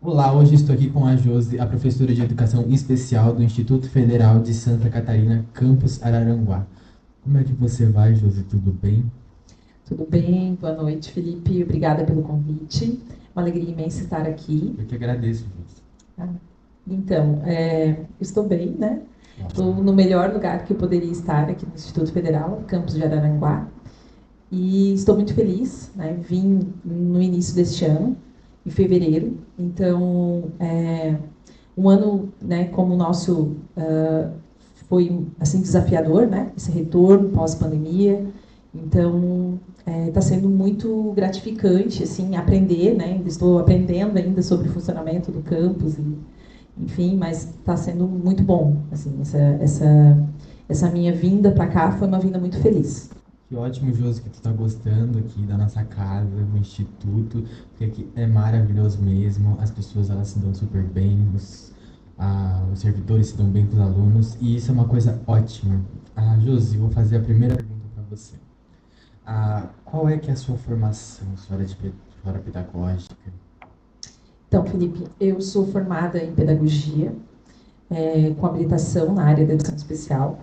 Olá, hoje estou aqui com a Josi, a professora de Educação Especial do Instituto Federal de Santa Catarina, campus Araranguá. Como é que você vai, Josi? Tudo bem? Tudo bem? Boa noite, Felipe. Obrigada pelo convite. Uma alegria imensa estar aqui. Eu que agradeço, Josi. Ah, Então, estou bem, né? Estou Ótimo. no melhor lugar que eu poderia estar aqui no Instituto Federal, campus de Araranguá. E estou muito feliz, né? Vim no início deste ano, em fevereiro. Então, um ano, né, como o nosso foi assim desafiador, né? Esse retorno pós-pandemia. Então, está sendo muito gratificante, assim, aprender, né? Ainda estou aprendendo ainda sobre o funcionamento do campus, e, enfim, mas está sendo muito bom, assim, essa minha vinda para cá foi uma vinda muito feliz. Que ótimo, Josi, que tu tá gostando aqui da nossa casa, do Instituto, porque aqui é maravilhoso mesmo, as pessoas elas se dão super bem, os servidores se dão bem com os alunos, e isso é uma coisa ótima. Josi, vou fazer a primeira pergunta para você. Qual é que é a sua formação, sua área pedagógica? Então, Felipe, eu sou formada em pedagogia, com habilitação na área da educação especial.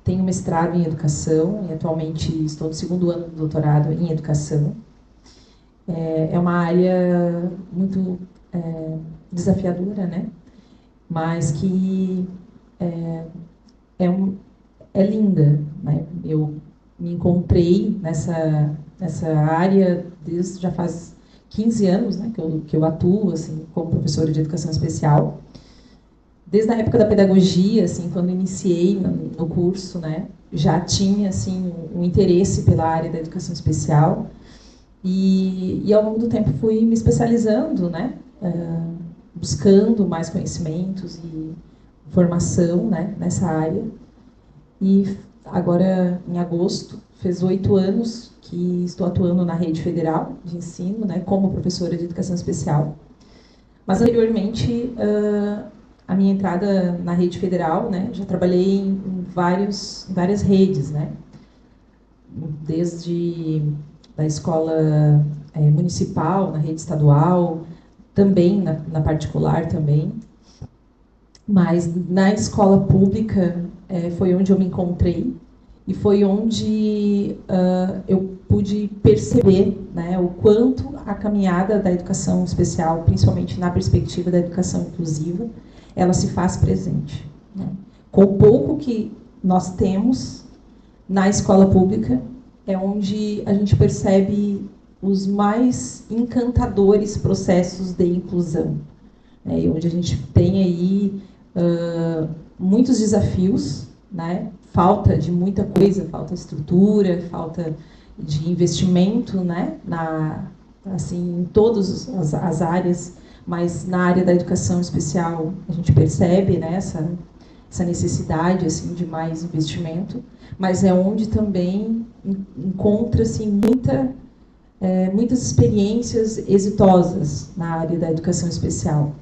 Tenho mestrado em educação e atualmente estou no segundo ano do doutorado em educação. É uma área muito desafiadora, né? Mas que é, é, um, é linda, né? Eu me encontrei nessa área desde já faz 15 anos, né, que eu atuo assim como professora de educação especial. Desde a época da pedagogia, assim, quando iniciei no curso, né, já tinha assim um interesse pela área da educação especial e ao longo do tempo fui me especializando, né, buscando mais conhecimentos e formação, né, nessa área. E agora, em agosto, fez 8 anos que estou atuando na rede federal de ensino, né, como professora de educação especial. Mas anteriormente, a minha entrada na rede federal, né, já trabalhei em várias redes, né, desde da escola municipal, na rede estadual, também na particular também. Mas na escola pública foi onde eu me encontrei e foi onde eu pude perceber, né, o quanto a caminhada da educação especial, principalmente na perspectiva da educação inclusiva, ela se faz presente. Né? Com o pouco que nós temos na escola pública, é onde a gente percebe os mais encantadores processos de inclusão, né? E onde a gente tem aí muitos desafios, né? Falta de muita coisa, falta de estrutura, falta de investimento, né? Assim, em todas as áreas, mas na área da educação especial a gente percebe, né, essa necessidade assim, de mais investimento, mas é onde também encontra-se muitas experiências exitosas na área da educação especial.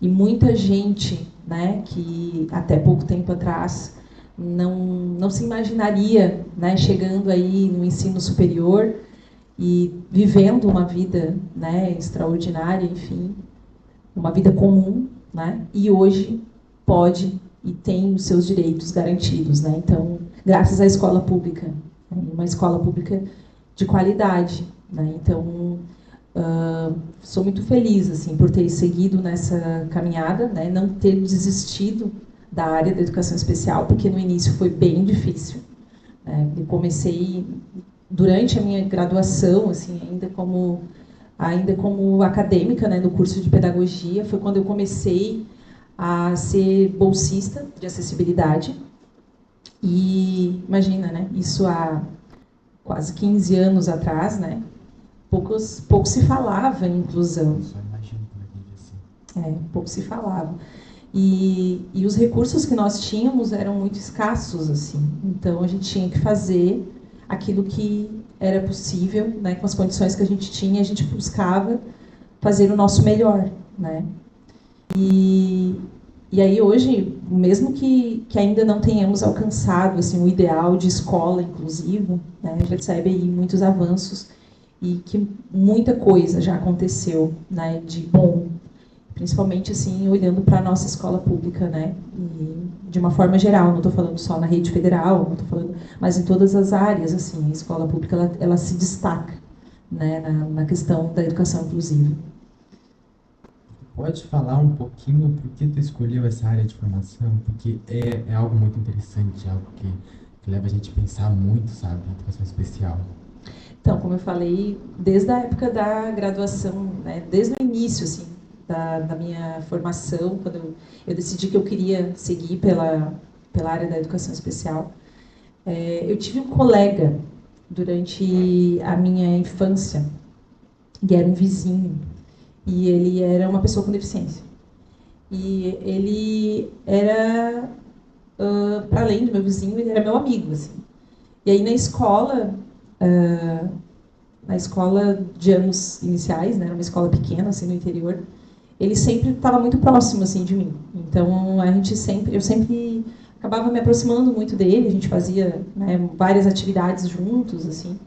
E muita gente, né, que até pouco tempo atrás não se imaginaria, né, chegando aí no ensino superior e vivendo uma vida, né, extraordinária, enfim, uma vida comum, né, e hoje pode e tem os seus direitos garantidos, né? Então, graças à escola pública, né, uma escola pública de qualidade, né? Então, sou muito feliz assim por ter seguido nessa caminhada, né? Não ter desistido da área da educação especial, porque no início foi bem difícil. Né? Eu comecei durante a minha graduação, assim, ainda como acadêmica, né, no curso de pedagogia, foi quando eu comecei a ser bolsista de acessibilidade. E imagina, né, isso há quase 15 anos atrás, né, pouco se falava em inclusão. Só imagino como é que devia ser. Pouco se falava. E os recursos que nós tínhamos eram muito escassos, assim. Então a gente tinha que fazer aquilo que era possível, né, com as condições que a gente tinha, a gente buscava fazer o nosso melhor, né? E aí hoje, mesmo que ainda não tenhamos alcançado assim o ideal de escola inclusiva, né, a gente percebe aí muitos avanços e que muita coisa já aconteceu, né, de bom principalmente assim olhando para a nossa escola pública, né? E, de uma forma geral, não estou falando só na rede federal, não estou falando, mas em todas as áreas, assim, a escola pública ela se destaca, né, na questão da educação inclusiva. Pode falar um pouquinho por que tu escolheu essa área de formação? Porque é algo muito interessante, algo que leva a gente a pensar muito, sabe? Educação especial. Então, como eu falei, desde a época da graduação, né, desde o início, assim, da minha formação, quando eu decidi que eu queria seguir pela área da educação especial, eu tive um colega durante a minha infância, que era um vizinho, e ele era uma pessoa com deficiência. E ele era, para além do meu vizinho, ele era meu amigo, assim. E aí uh, na escola de anos iniciais, né, uma escola pequena, assim, no interior, ele sempre estava muito próximo, assim, de mim. Então, eu sempre acabava me aproximando muito dele, a gente fazia, né, várias atividades juntos, assim.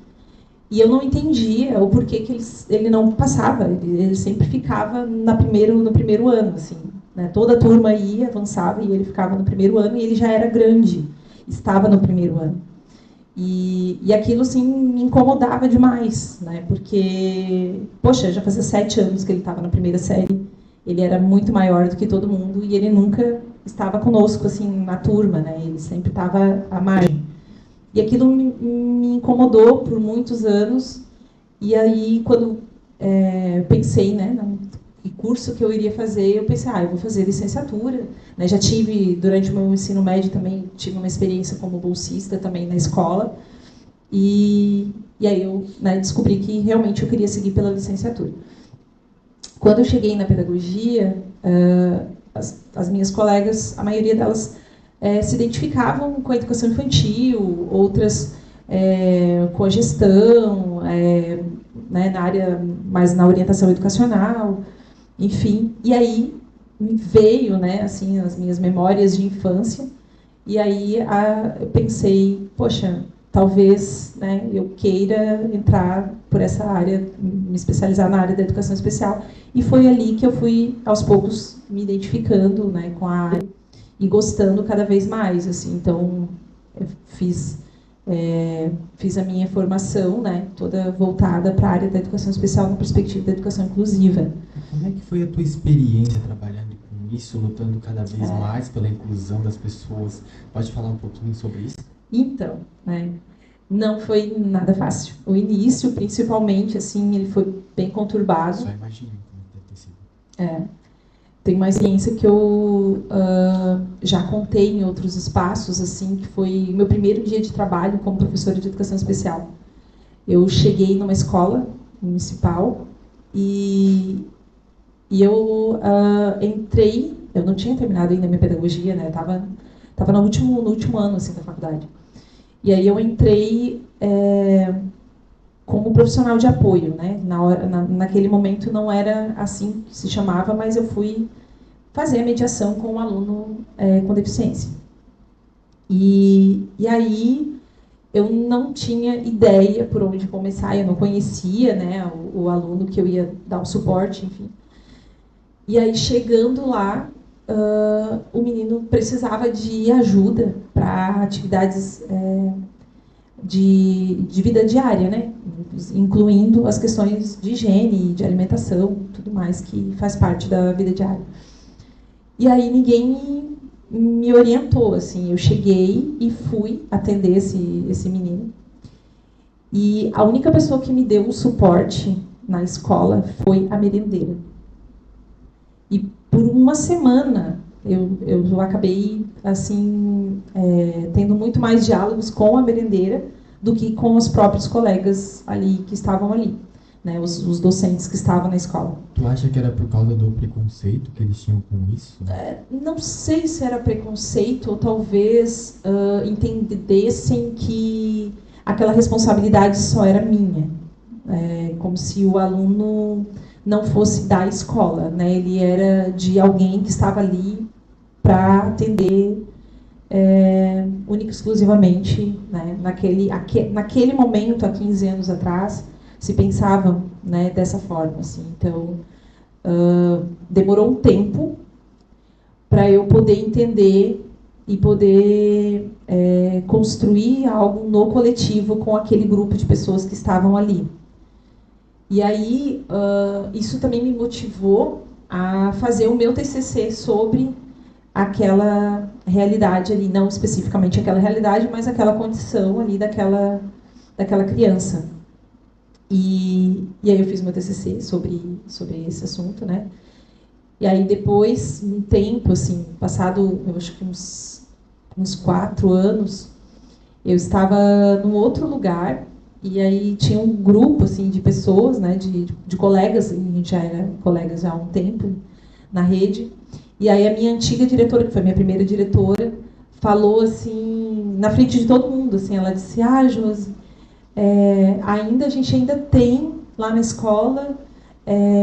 E eu não entendia o porquê que ele não passava, ele sempre ficava no primeiro ano, assim, né? Toda a turma ia, avançava, e ele ficava no primeiro ano, e ele já era grande, estava no primeiro ano. E aquilo, assim, me incomodava demais, né? Porque, poxa, já fazia 7 anos que ele estava na primeira série, ele era muito maior do que todo mundo, e ele nunca estava conosco, assim, na turma, né? Ele sempre estava à margem. E aquilo me incomodou por muitos anos. E aí, quando pensei, né, no que curso que eu iria fazer, eu pensei, eu vou fazer licenciatura. Né? Já tive, durante o meu ensino médio também, tive uma experiência como bolsista também na escola. E aí eu, né, descobri que realmente eu queria seguir pela licenciatura. Quando eu cheguei na pedagogia, as minhas colegas, a maioria delas se identificavam com a educação infantil, outras com a gestão, né, na área mais na orientação educacional, enfim. E aí me veio, né, assim, as minhas memórias de infância. E aí eu pensei, poxa, talvez, né, eu queira entrar por essa área, me especializar na área da educação especial. E foi ali que eu fui, aos poucos, me identificando, né, com a área e gostando cada vez mais. Assim. Então, eu fiz a minha formação, né, toda voltada para a área da educação especial na perspectiva da educação inclusiva. Como é que foi a tua experiência trabalhando com isso, lutando cada vez mais pela inclusão das pessoas? Pode falar um pouquinho sobre isso? Então, né, não foi nada fácil. O início, principalmente, assim, ele foi bem conturbado. Só imagino como deve ter sido. Tem uma experiência que eu já contei em outros espaços, assim, que foi meu primeiro dia de trabalho como professora de educação especial. Eu cheguei numa escola municipal e eu entrei, eu não tinha terminado ainda a minha pedagogia, né? Tava no último ano, assim, da faculdade. E aí eu entrei como profissional de apoio, né? Naquele momento não era assim que se chamava, mas eu fui fazer a mediação com um aluno com deficiência. E aí eu não tinha ideia por onde começar, eu não conhecia, né, o aluno que eu ia dar um suporte, enfim. E aí, chegando lá, o menino precisava de ajuda para atividades de vida diária, né? Incluindo as questões de higiene, de alimentação, tudo mais que faz parte da vida diária. E aí ninguém me orientou, assim, eu cheguei e fui atender esse menino. E a única pessoa que me deu um suporte na escola foi a merendeira. E por uma semana eu acabei, assim, tendo muito mais diálogos com a merendeira do que com os próprios colegas ali que estavam ali. Né, os docentes que estavam na escola. Tu acha que era por causa do preconceito que eles tinham com isso? Não sei se era preconceito ou talvez entendessem que aquela responsabilidade só era minha. Como se o aluno não fosse da escola, né? Ele era de alguém que estava ali para atender única e exclusivamente, né? Naquele momento, há 15 anos atrás, se pensava, né, dessa forma. Assim. Então, demorou um tempo para eu poder entender e poder construir algo no coletivo com aquele grupo de pessoas que estavam ali. E aí, isso também me motivou a fazer o meu TCC sobre aquela realidade ali, não especificamente aquela realidade, mas aquela condição ali daquela criança. E aí eu fiz meu TCC sobre esse assunto, né? E aí depois, um tempo, assim, passado, eu acho que uns 4 anos, eu estava num outro lugar, e aí tinha um grupo, assim, de pessoas, né, de colegas, a gente já era colegas já há um tempo na rede, e aí a minha antiga diretora, que foi a minha primeira diretora, falou, assim, na frente de todo mundo, assim, ela disse, Josi, a gente ainda tem lá na escola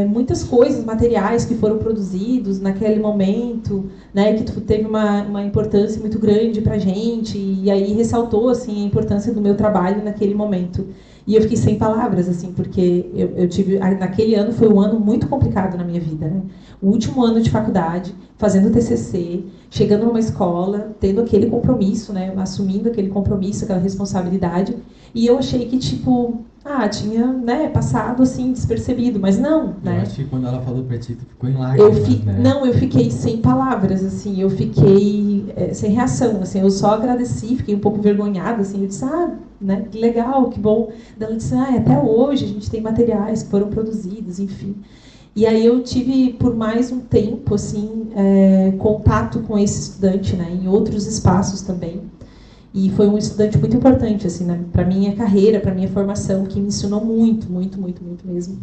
muitas coisas, materiais que foram produzidos naquele momento, né, que teve uma importância muito grande para a gente, e aí ressaltou assim, a importância do meu trabalho naquele momento. E eu fiquei sem palavras, assim, porque eu tive. Naquele ano foi um ano muito complicado na minha vida, né? O último ano de faculdade, fazendo TCC, chegando numa escola, tendo aquele compromisso, né? Assumindo aquele compromisso, aquela responsabilidade. E eu achei que, tipo, tinha, né, passado assim, despercebido, mas não, né? Eu acho que quando ela falou pra ti, tu ficou em lágrimas, né? Não, eu fiquei sem palavras, assim, eu fiquei sem reação, assim, eu só agradeci, fiquei um pouco envergonhada, assim, eu disse, né, que legal, que bom. Daí ela disse, até hoje a gente tem materiais que foram produzidos, enfim. E aí eu tive, por mais um tempo, assim, contato com esse estudante, né, em outros espaços também. E foi um estudante muito importante, assim, né, para minha carreira, para minha formação, que me ensinou muito, muito, muito, muito mesmo.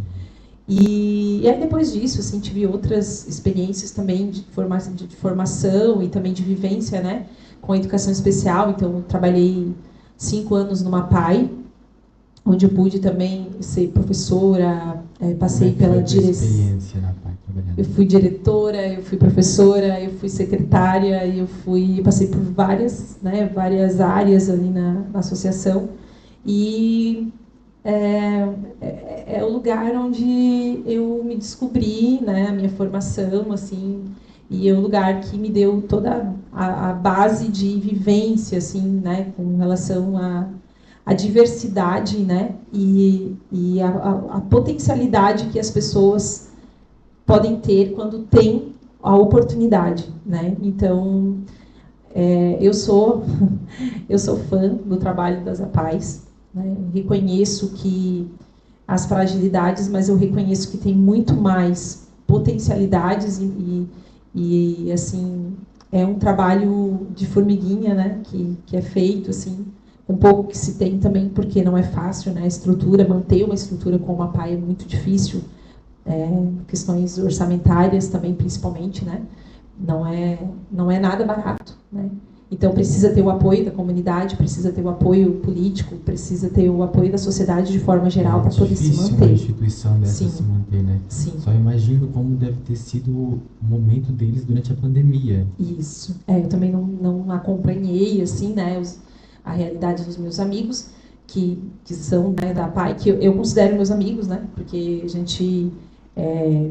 E aí depois disso, assim, tive outras experiências também de formação e também de vivência, né, com a educação especial. Então, eu trabalhei 5 anos numa PAI, onde eu pude também ser professora, passei pela direção. Experiência na PAI trabalhando? Eu fui diretora, eu fui professora, eu fui secretária, eu passei por várias áreas ali na associação. E é o lugar onde eu me descobri, né, a minha formação, assim, e é o lugar que me deu toda a base de vivência, assim, né, com relação à diversidade, né, e a potencialidade que as pessoas podem ter quando têm a oportunidade, né. Então, eu sou fã do trabalho das APAES, né? Reconheço que as fragilidades, mas eu reconheço que tem muito mais potencialidades e assim, é um trabalho de formiguinha, né? Que é feito assim, um pouco que se tem também, porque não é fácil, né? A estrutura, manter uma estrutura como a PAI é muito difícil, questões orçamentárias também, principalmente, né? Não é nada barato, né? Então, precisa ter o apoio da comunidade, precisa ter o apoio político, precisa ter o apoio da sociedade de forma geral para poder se manter. É uma instituição dessa Sim. se manter, né? Sim. Só imagino como deve ter sido o momento deles durante a pandemia. Isso. Eu também não acompanhei, assim, né, a realidade dos meus amigos, que são, né, da PAI, que eu considero meus amigos, né, porque a gente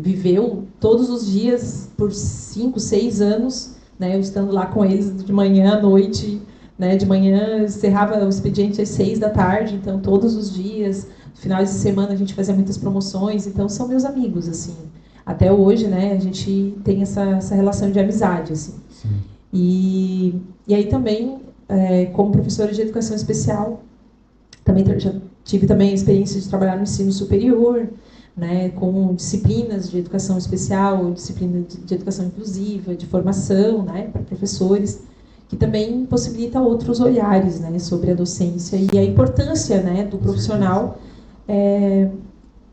viveu todos os dias por 5, 6 anos, né, eu estando lá com eles de manhã à noite, né, de manhã encerrava o expediente às 6 da tarde, então todos os dias, finais de semana a gente fazia muitas promoções, então são meus amigos, assim, até hoje, né, a gente tem essa relação de amizade, assim. Sim. E aí também, como professora de educação especial, também já tive também a experiência de trabalhar no ensino superior, né, com disciplinas de educação especial, disciplina de educação inclusiva, de formação, né, para professores, que também possibilita outros olhares, né, sobre a docência e a importância, né, do profissional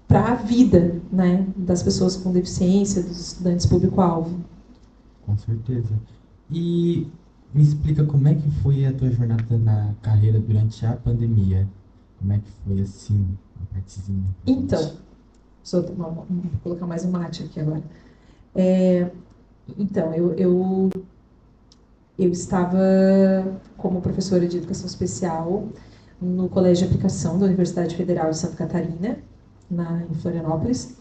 para a vida, né, das pessoas com deficiência, dos estudantes público-alvo. Com certeza. E me explica como é que foi a tua jornada na carreira durante a pandemia? Como é que foi, assim, a partezinha? Então, vou colocar mais um mate aqui agora. Então, eu estava como professora de educação especial no Colégio de Aplicação da Universidade Federal de Santa Catarina, em Florianópolis.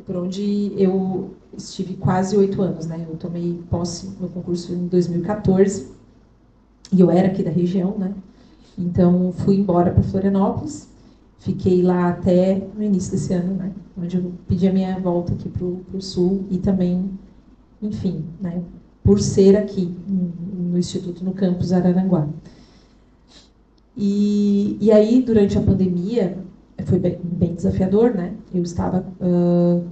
por onde eu estive quase 8 anos, né? Eu tomei posse no concurso em 2014 e eu era aqui da região, né? Então fui embora para Florianópolis, fiquei lá até no início desse ano, né? Onde eu pedi a minha volta aqui para o sul e também, enfim, né? Por ser aqui no Instituto, no campus Araranguá. E aí, durante a pandemia, foi bem desafiador, né? Eu estava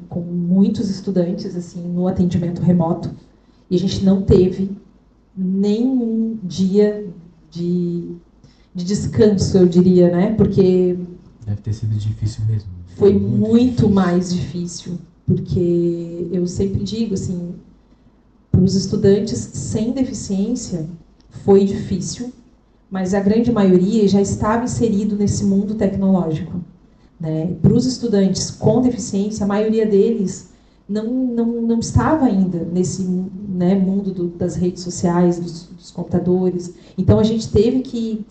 com muitos estudantes, assim, no atendimento remoto, e a gente não teve nenhum dia de, de descanso, eu diria, né? Porque Deve ter sido difícil mesmo. foi Muito muito difícil. mais difícil, porque eu sempre digo, assim, para os estudantes sem deficiência, foi difícil, mas a grande maioria já estava inserido nesse mundo tecnológico. Né? Para os estudantes com deficiência, a maioria deles não estava ainda nesse, né, mundo das redes sociais, dos computadores. Então, a gente teve que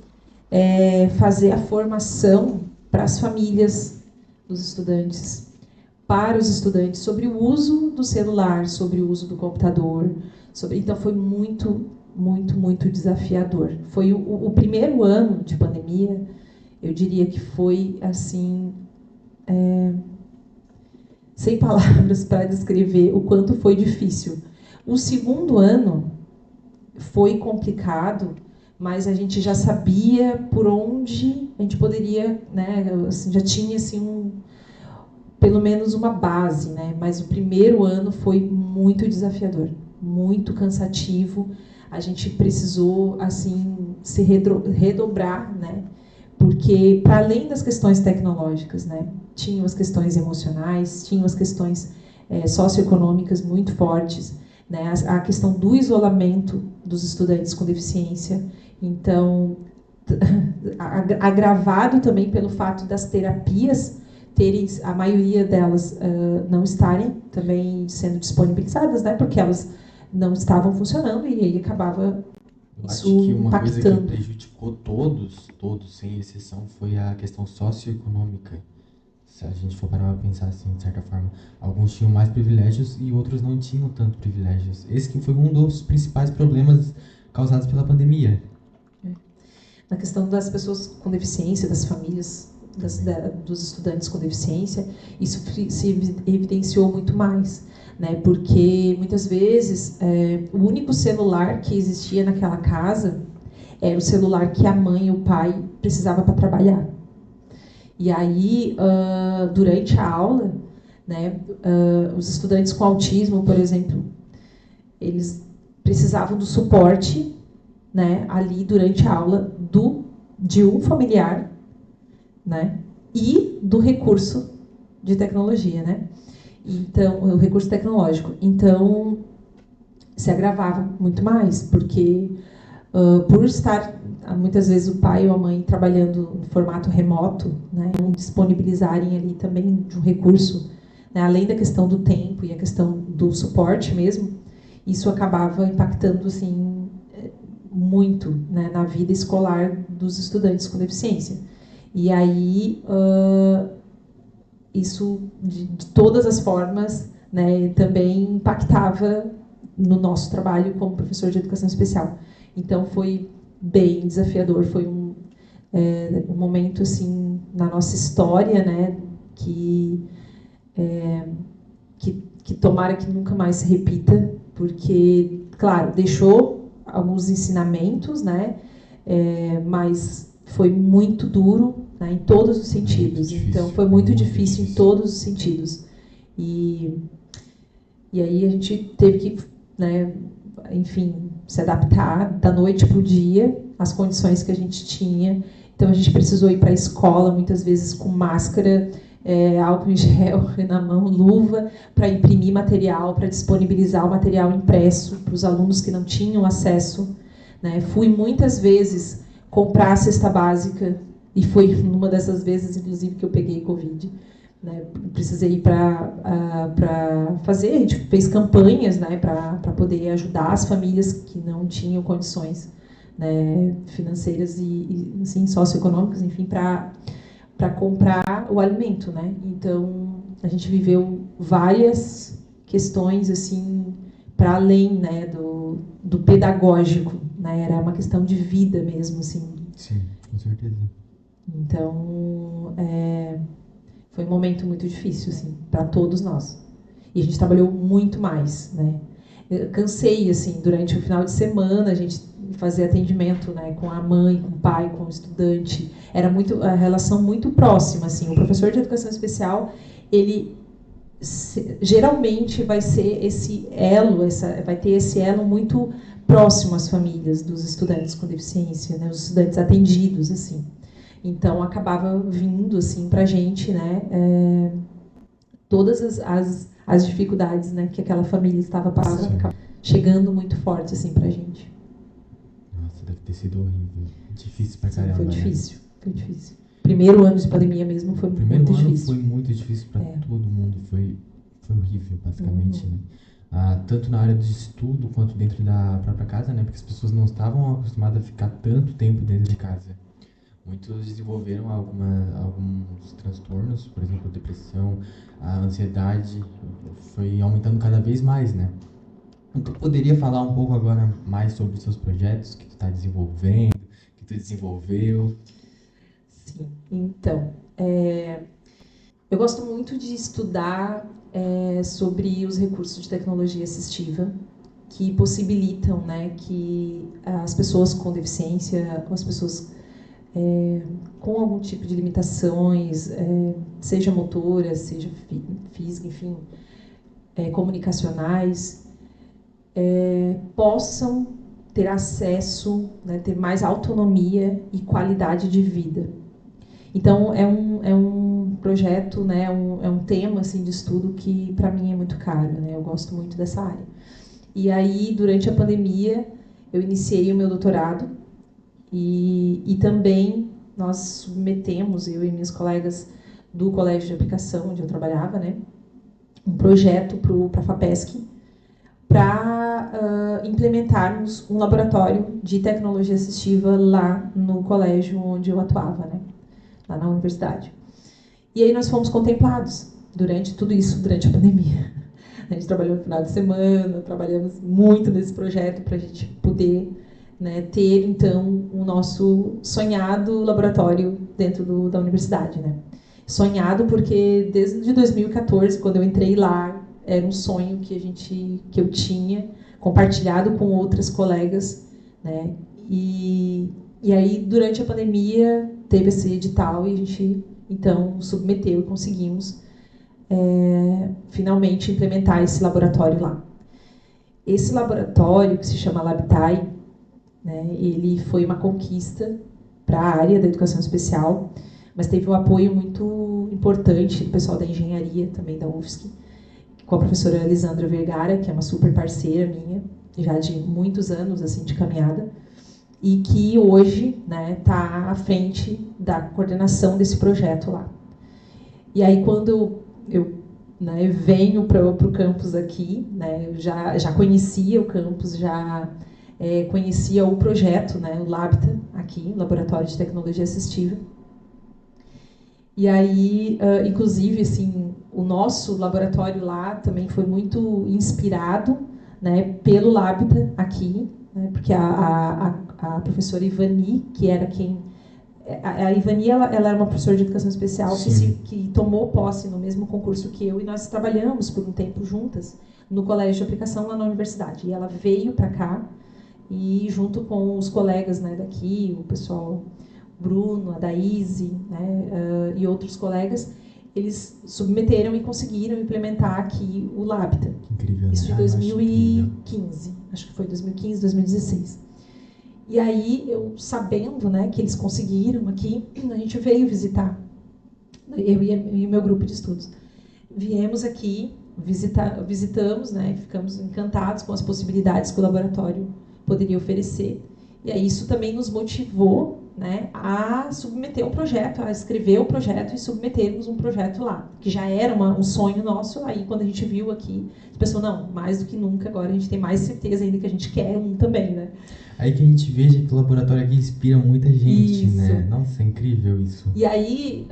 fazer a formação para as famílias dos estudantes, para os estudantes, sobre o uso do celular, sobre o uso do computador. Então, foi muito, muito, muito desafiador. Foi o primeiro ano de pandemia, eu diria que foi, assim, sem palavras para descrever o quanto foi difícil. O segundo ano foi complicado, mas a gente já sabia por onde a gente poderia, né, assim, já tinha assim pelo menos uma base, né? Mas o primeiro ano foi muito desafiador, muito cansativo. A gente precisou assim se redobrar, né? Porque para além das questões tecnológicas, né, tinham as questões emocionais, tinham as questões socioeconômicas muito fortes, né, a questão do isolamento dos estudantes com deficiência. Então, agravado também pelo fato das terapias terem, a maioria delas não estarem também sendo disponibilizadas, né, porque elas não estavam funcionando e aí acabava Eu isso acho que uma coisa que impactando. prejudicou todos, sem exceção, foi a questão socioeconômica. Se a gente for parar para pensar assim, de certa forma, alguns tinham mais privilégios e outros não tinham tanto privilégios. Esse que foi um dos principais problemas causados pela pandemia. Na questão das pessoas com deficiência, das famílias, dos estudantes com deficiência, isso se evidenciou muito mais, né? Porque muitas vezes o único celular que existia naquela casa era o celular que a mãe e o pai precisavam para trabalhar. E aí, durante a aula, né, os estudantes com autismo, por exemplo, eles precisavam do suporte, né, ali durante a aula de um familiar, né, e do recurso de tecnologia, né? Então, o recurso tecnológico. Então, se agravava muito mais, porque por estar muitas vezes o pai ou a mãe trabalhando no formato remoto, né, disponibilizarem ali também de um recurso, né, além da questão do tempo e a questão do suporte mesmo, isso acabava impactando assim muito, né, na vida escolar dos estudantes com deficiência. E aí isso de todas as formas, né, também impactava no nosso trabalho como professor de educação especial. Então foi bem desafiador, foi um momento assim na nossa história, né, que tomara que nunca mais se repita, porque, claro, deixou alguns ensinamentos, né, mas foi muito duro, né, em todos os sentidos. Então foi muito difícil em todos os sentidos. E aí a gente teve que, né, enfim, se adaptar da noite para o dia, às condições que a gente tinha. Então a gente precisou ir para a escola, muitas vezes com máscara, álcool em gel na mão, luva, para imprimir material, para disponibilizar o material impresso para os alunos que não tinham acesso. Né? Fui muitas vezes comprar a cesta básica, e foi numa dessas vezes, inclusive, que eu peguei Covid. Né, precisei ir para fazer, a gente fez campanhas, né, para poder ajudar as famílias que não tinham condições, né, financeiras e assim, socioeconômicas, enfim, para comprar o alimento. Né? Então, a gente viveu várias questões assim para além, né, do pedagógico, né? Era uma questão de vida mesmo, assim. Sim, com certeza. Então, foi um momento muito difícil, assim, para todos nós. E a gente trabalhou muito mais, né? Eu cansei, assim, durante o final de semana, a gente fazer atendimento, né, com a mãe, com o pai, com o estudante. Era muito a relação muito próxima, assim. O professor de educação especial, ele geralmente vai ser esse elo, vai ter esse elo muito próximo às famílias dos estudantes com deficiência, né, os estudantes atendidos, assim. Então acabava vindo assim para a gente, né, todas as dificuldades, né, que aquela família estava passando, chegando muito forte assim para a gente. Nossa, deve ter sido horrível, difícil pra Sim, caramba. foi né? difícil, foi difícil. Primeiro ano de pandemia mesmo foi muito difícil. Primeiro ano foi muito difícil para todo mundo, foi horrível, basicamente, né? Tanto na área de estudo quanto dentro da própria casa, né? Porque as pessoas não estavam acostumadas a ficar tanto tempo dentro de casa. Muitos desenvolveram alguns transtornos, por exemplo, a depressão, a ansiedade, foi aumentando cada vez mais, né? Tu poderia falar um pouco agora mais sobre os seus projetos que tu está desenvolvendo, que tu desenvolveu? Sim, então, eu gosto muito de estudar sobre os recursos de tecnologia assistiva que possibilitam, né, que as pessoas com deficiência, as pessoas com algum tipo de limitações, seja motora, seja física, enfim, comunicacionais, possam ter acesso, né, ter mais autonomia e qualidade de vida. Então, é um projeto, né, é um tema assim, de estudo que, para mim, é muito caro. Né? Eu gosto muito dessa área. E aí, durante a pandemia, eu iniciei o meu doutorado e também nós submetemos, eu e minhas colegas do colégio de aplicação, onde eu trabalhava, né, um projeto para a FAPESC, para implementarmos um laboratório de tecnologia assistiva lá no colégio onde eu atuava, né? Lá na universidade. E aí nós fomos contemplados durante tudo isso, durante a pandemia. A gente trabalhou no final de semana, trabalhamos muito nesse projeto para a gente poder, né, ter, então, o nosso sonhado laboratório dentro da universidade. Né? Sonhado porque desde 2014, quando eu entrei lá, era um sonho que eu tinha, compartilhado com outras colegas. Né? E aí, durante a pandemia, teve esse edital e a gente, então, submeteu e conseguimos finalmente implementar esse laboratório lá. Esse laboratório, que se chama LabTai, né, ele foi uma conquista para a área da educação especial, mas teve um apoio muito importante do pessoal da engenharia, também da UFSC, com a professora Elisandra Vergara, que é uma super parceira minha, já de muitos anos assim, de caminhada, e que hoje está à frente da coordenação desse projeto lá. E aí, quando eu venho para o campus aqui, né, eu já conhecia o campus, já conhecia o projeto, né, o LABTA, aqui, Laboratório de Tecnologia Assistiva. E aí, inclusive, assim, o nosso laboratório lá também foi muito inspirado, né, pelo LABTA aqui, né, porque a professora Ivani, que era quem... A Ivani, ela era uma professora de educação especial que tomou posse no mesmo concurso que eu, e nós trabalhamos por um tempo juntas no colégio de aplicação lá na universidade. E ela veio para cá, e junto com os colegas, né, daqui, o pessoal, Bruno, a Daíse, né, e outros colegas, eles submeteram e conseguiram implementar aqui o LABTA. Incrível, né? Isso em 2015, acho que foi 2015, 2016. E aí, eu sabendo, né, que eles conseguiram aqui, a gente veio visitar, eu e o meu grupo de estudos. Viemos aqui, visitamos, né, ficamos encantados com as possibilidades que o laboratório poderia oferecer. E aí, isso também nos motivou né, a submeter um projeto, a escrever o projeto e submetermos um projeto lá, que já era um sonho nosso. Aí quando a gente viu aqui, a gente pensou, não, mais do que nunca, agora a gente tem mais certeza ainda que a gente quer um também, né? Aí que a gente veja que o laboratório aqui inspira muita gente, Isso. né? Nossa, é incrível isso. E aí,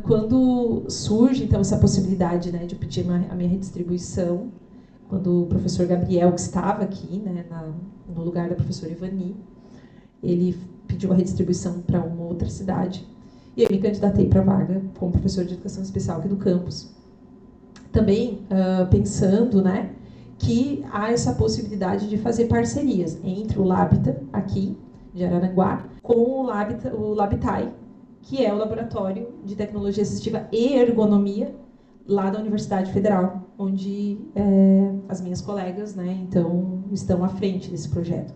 quando surge, então, essa possibilidade, né, de eu pedir a minha redistribuição, quando o professor Gabriel, que estava aqui, né, no lugar da professora Ivani, ele pediu a redistribuição para uma outra cidade, e eu me candidatei para a vaga como professor de educação especial aqui do campus. Também pensando, né, que há essa possibilidade de fazer parcerias entre o Labita, aqui, de Araranguá, com o Labitai, que é o Laboratório de Tecnologia Assistiva e Ergonomia, lá da Universidade Federal, onde as minhas colegas, né, então, estão à frente desse projeto.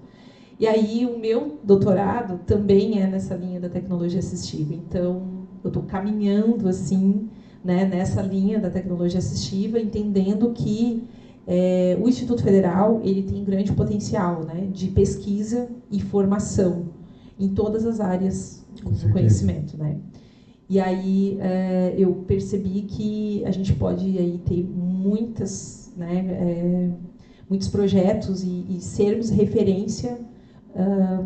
E aí o meu doutorado também é nessa linha da tecnologia assistiva. Então, eu estou caminhando assim, né, nessa linha da tecnologia assistiva, entendendo que o Instituto Federal ele tem grande potencial, né, de pesquisa e formação em todas as áreas do conhecimento, né? E aí eu percebi que a gente pode aí ter muitas, né, muitos projetos e sermos referência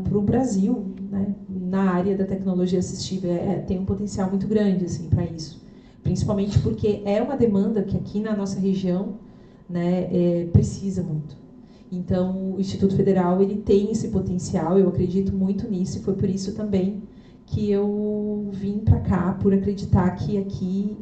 para o Brasil, né, na área da tecnologia assistiva. Tem um potencial muito grande assim, para isso. Principalmente porque é uma demanda que aqui na nossa região, né, precisa muito. Então, o Instituto Federal ele tem esse potencial, eu acredito muito nisso, e foi por isso também que eu vim para cá, por acreditar que aqui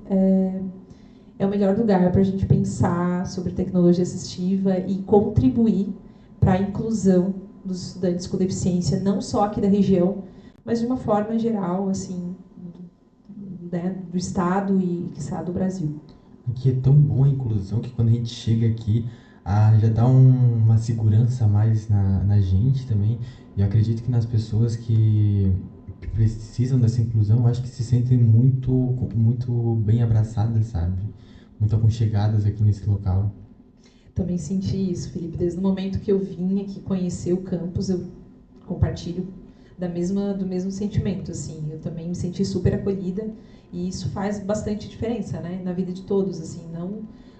é o melhor lugar para a gente pensar sobre tecnologia assistiva e contribuir para a inclusão dos estudantes com deficiência, não só aqui da região, mas de uma forma geral, assim, né, do Estado e, quiçá, do Brasil. Aqui é tão bom a inclusão que quando a gente chega aqui, já dá uma segurança a mais na gente também. E eu acredito que nas pessoas que precisam dessa inclusão, eu acho que se sentem muito bem abraçadas, sabe? Muito aconchegadas aqui nesse local. Também senti isso, Felipe. Desde o momento que eu vim aqui conhecer o campus, eu compartilho do mesmo sentimento, assim. Eu também me senti super acolhida e isso faz bastante diferença, né, na vida de todos, assim,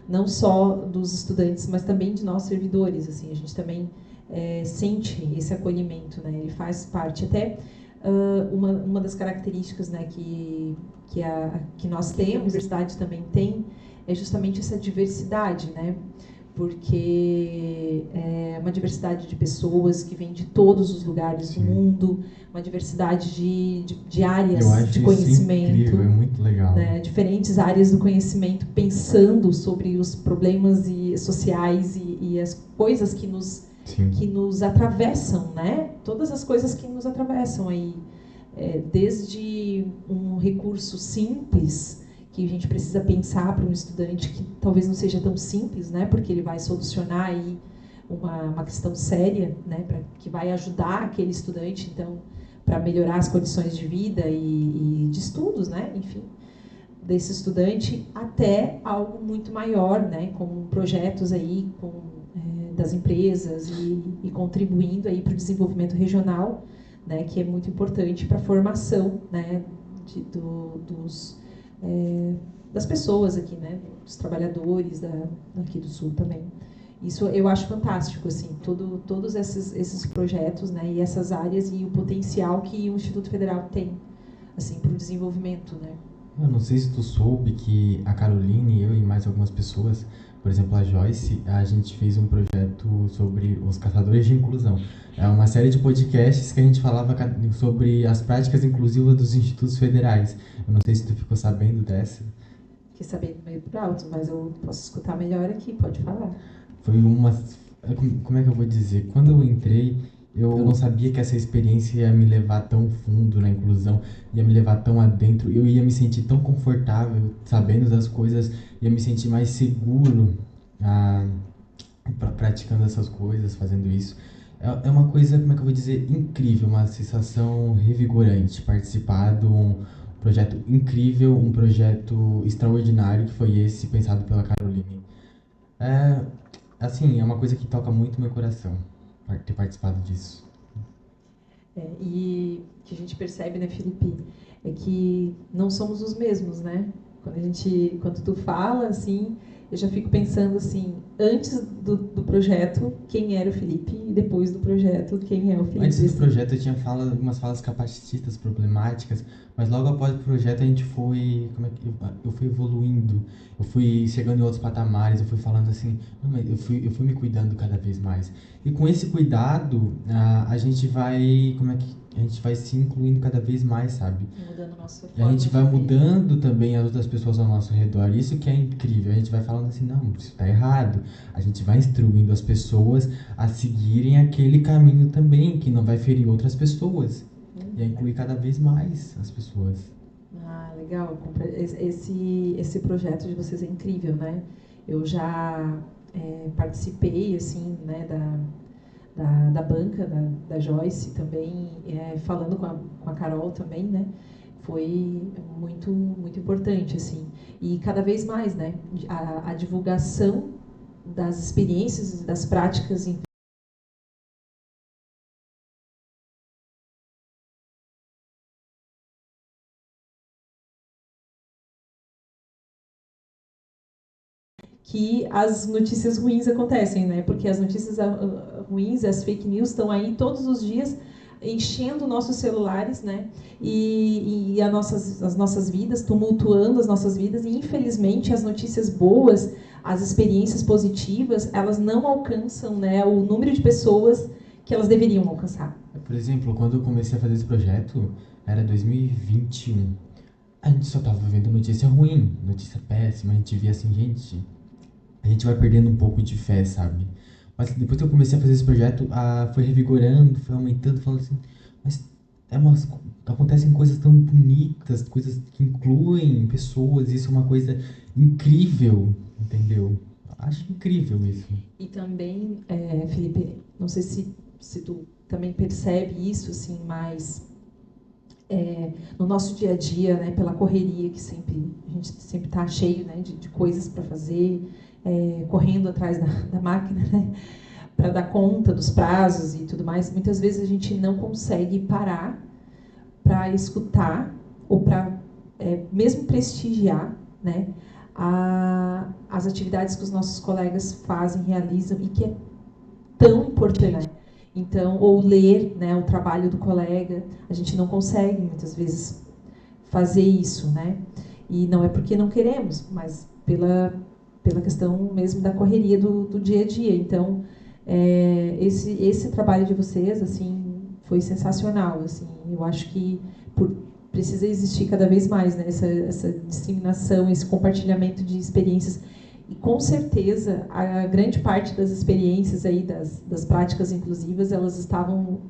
não só dos estudantes, mas também de nós servidores, assim. A gente também sente esse acolhimento, né? Ele faz parte. Até uma das características, né, que nós temos, a universidade também tem, é justamente essa diversidade, né? Porque é uma diversidade de pessoas que vêm de todos os lugares do mundo, uma diversidade de áreas de conhecimento. Incrível, é muito legal. Né, diferentes áreas do conhecimento, pensando sobre os problemas sociais e as coisas que nos atravessam, né? Todas as coisas que nos atravessam aí, desde um recurso simples que a gente precisa pensar para um estudante que talvez não seja tão simples, né, porque ele vai solucionar aí uma questão séria, né, que vai ajudar aquele estudante, então, para melhorar as condições de vida e de estudos, né, enfim, desse estudante, até algo muito maior, né, com projetos aí das empresas e contribuindo aí para o desenvolvimento regional, né, que é muito importante para a formação, né, das pessoas aqui, né, dos trabalhadores aqui do Sul também. Isso eu acho fantástico, assim, todos esses projetos, né, e essas áreas e o potencial que o Instituto Federal tem, assim, para o desenvolvimento, né. Eu não sei se tu soube que a Caroline, eu e mais algumas pessoas, por exemplo a Joyce, a gente fez um projeto sobre os caçadores de inclusão. É uma série de podcasts que a gente falava sobre as práticas inclusivas dos institutos federais. Eu não sei se tu ficou sabendo dessa. Fiquei sabendo meio por alto, mas eu posso escutar melhor aqui, pode falar. Foi como é que eu vou dizer? Quando eu entrei, eu não sabia que essa experiência ia me levar tão fundo na inclusão, ia me levar tão adentro, eu ia me sentir tão confortável sabendo das coisas, ia me sentir mais seguro praticando essas coisas, fazendo isso. É uma coisa, como é que eu vou dizer, incrível, uma sensação revigorante participar de um projeto incrível, um projeto extraordinário que foi esse pensado pela Caroline. Assim, é uma coisa que toca muito meu coração ter participado disso. E o que a gente percebe, né, Felipe, é que não somos os mesmos, né? Quando tu fala, assim, eu já fico pensando assim, antes do projeto, quem era o Felipe, e depois do projeto, quem é o Antes Felipe, do assim. projeto eu tinha algumas falas capacitistas, problemáticas, mas logo após o projeto a gente foi, eu fui evoluindo, eu fui chegando em outros patamares, eu fui falando assim, não, mas eu fui me cuidando cada vez mais. E com esse cuidado, a gente vai, a gente vai se incluindo cada vez mais, sabe? Mudando a nossa E a forma gente vai de ver. mudando também as outras pessoas ao nosso redor. Isso que é incrível. A gente vai falando assim, não, isso está errado. A gente vai instruindo as pessoas a seguirem aquele caminho também, que não vai ferir outras pessoas. E a incluir cada vez mais as pessoas. Ah, legal. Esse projeto de vocês é incrível, né? Eu já participei, assim, né, da banca da Joyce também, falando com a Carol também, né? Foi muito importante, assim. E cada vez mais, né? A divulgação das experiências e das práticas que as notícias ruins acontecem, né? Porque as notícias ruins, as fake news estão aí todos os dias enchendo nossos celulares, né? E as nossas vidas, tumultuando as nossas vidas. E infelizmente as notícias boas, as experiências positivas, elas não alcançam, né, o número de pessoas que elas deveriam alcançar. Por exemplo, quando eu comecei a fazer esse projeto, era 2021. A gente só tava vendo notícia ruim, notícia péssima. A gente via assim, gente, a gente vai perdendo um pouco de fé, sabe? Mas depois que eu comecei a fazer esse projeto, foi revigorando, foi aumentando, falando assim, mas acontecem coisas tão bonitas, coisas que incluem pessoas, isso é uma coisa incrível, entendeu? Acho incrível isso. E também, Felipe, não sei se tu também percebe isso, assim, mas no nosso dia a dia, né, pela correria que a gente sempre está cheio, né, de coisas para fazer, correndo atrás da máquina, né, para dar conta dos prazos e tudo mais, muitas vezes a gente não consegue parar para escutar ou para mesmo prestigiar, né, as atividades que os nossos colegas fazem, realizam e que é tão importante. Então, ou ler, né, o trabalho do colega, a gente não consegue muitas vezes fazer isso, né? E não é porque não queremos, mas pela questão mesmo da correria do dia a dia. Então, esse trabalho de vocês, assim, foi sensacional, assim. Eu acho que precisa existir cada vez mais, né? Essa disseminação, esse compartilhamento de experiências. E com certeza a grande parte das experiências aí das práticas inclusivas elas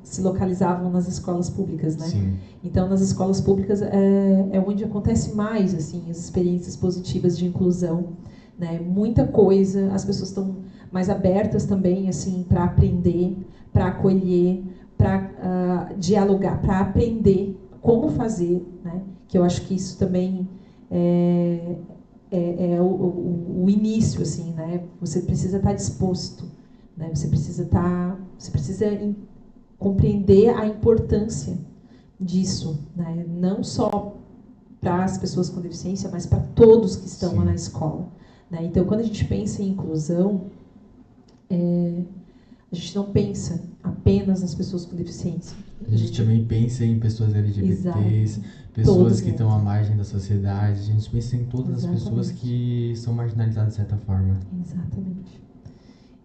se localizavam nas escolas públicas, né? Sim. Então nas escolas públicas é onde acontece mais assim as experiências positivas de inclusão, né? Muita coisa, as pessoas estão mais abertas também assim para aprender, para acolher, para dialogar, para aprender como fazer, né? Que eu acho que isso também é o início, assim, né? Você precisa estar disposto, né? Você precisa compreender a importância disso, né? Não só para as pessoas com deficiência, mas para todos que estão lá na escola, né? Então, quando a gente pensa em inclusão, a gente não pensa apenas nas pessoas com deficiência. A gente também pensa em pessoas LGBTs, Exato. pessoas que estão à margem da sociedade. A gente pensa em todas as pessoas que são marginalizadas de certa forma. Exatamente.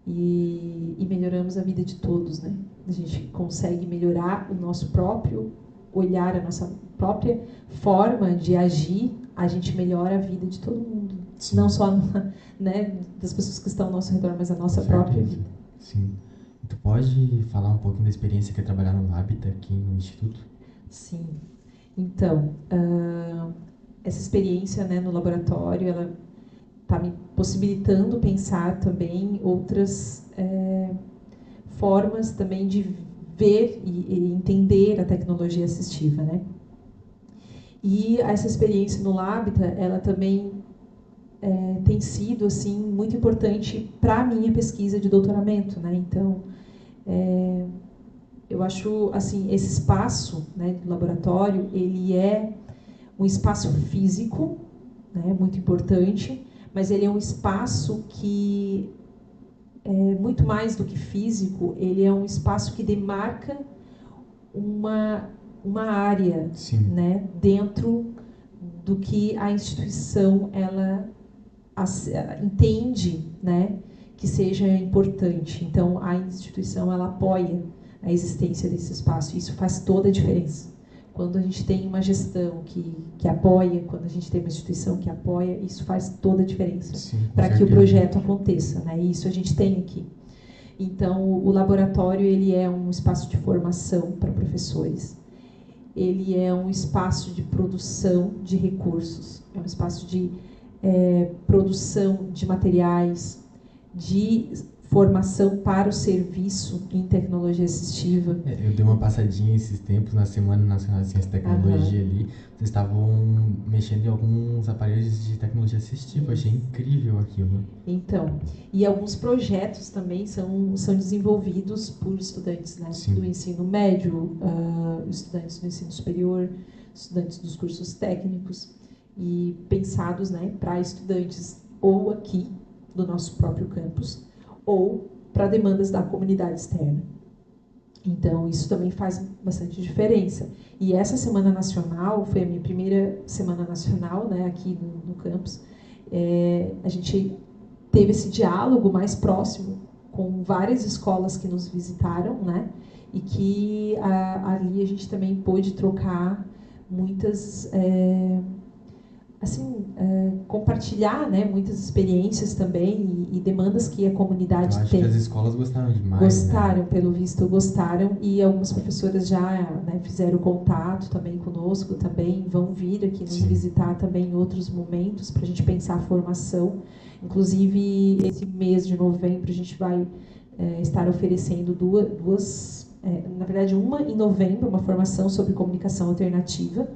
E melhoramos a vida de todos, né? A gente consegue melhorar o nosso próprio olhar, a nossa própria forma de agir, a gente melhora a vida de todo mundo. Sim. Não só né, das pessoas que estão ao nosso redor, mas a nossa própria vida. Sim. Tu pode falar um pouquinho da experiência que é trabalhar no Habitat aqui no Instituto? Sim. Então, essa experiência, né, no laboratório, ela está me possibilitando pensar também outras formas também de ver e entender a tecnologia assistiva, né? E essa experiência no Labita, ela também tem sido assim muito importante para a minha pesquisa de doutoramento, né? Então, eu acho, assim, esse espaço, né, do laboratório, ele é um espaço físico, né, muito importante, mas ele é um espaço que é muito mais do que físico, ele é um espaço que demarca uma área, Sim. né, dentro do que a instituição ela entende, né, que seja importante. Então, a instituição ela apoia a existência desse espaço. Isso faz toda a diferença. Quando a gente tem uma gestão que apoia, quando a gente tem uma instituição que apoia, isso faz toda a diferença para que o projeto aconteça, né? E isso a gente tem aqui. Então, o laboratório ele é um espaço de formação para professores. Ele é um espaço de produção de recursos, é um espaço de produção de materiais, de formação para o serviço em tecnologia assistiva. Eu dei uma passadinha esses tempos na Semana Nacional de Ciência e Tecnologia ali. Vocês estavam mexendo em alguns aparelhos de tecnologia assistiva. Achei incrível aquilo. Então, e alguns projetos também são desenvolvidos por estudantes, né, do ensino médio, estudantes do ensino superior, estudantes dos cursos técnicos e pensados, né, para estudantes ou aqui do nosso próprio campus ou para demandas da comunidade externa. Então, isso também faz bastante diferença. E essa Semana Nacional foi a minha primeira Semana Nacional, né, aqui no campus. A gente teve esse diálogo mais próximo com várias escolas que nos visitaram, né, e que ali a gente também pôde trocar muitas... compartilhar, né, muitas experiências também e demandas que a comunidade tem. Eu acho tem. que as escolas gostaram demais. Gostaram, né? Pelo visto, gostaram, e algumas professoras já, né, fizeram contato também conosco, também vão vir aqui nos visitar também em outros momentos para a gente pensar a formação. Inclusive, esse mês de novembro a gente vai estar oferecendo duas, na verdade, uma em novembro, uma formação sobre comunicação alternativa